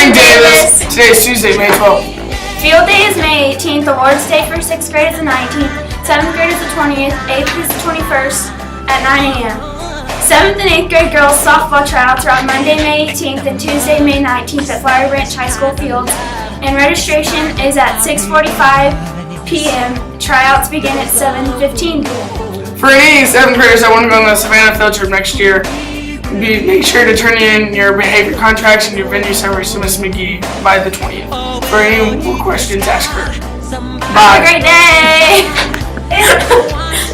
morning, Davis. Today is Tuesday, May 12th. Field Day is May 18th. Awards Day for 6th grade is the 19th. 7th grade is the 20th. 8th is the 21st at 9 a.m. 7th and 8th grade girls softball tryouts are on Monday, May 18th and Tuesday, May 19th at Flowery Branch High School fields. And registration is at 6:45 p.m. Tryouts begin at 7:15 p.m. For any 7th graders that want to go on the Savannah field trip next year, make sure to turn in your behavior contracts and your venue summaries to Miss McGee by the 20th. For any more questions, ask her. Bye. Have a great day!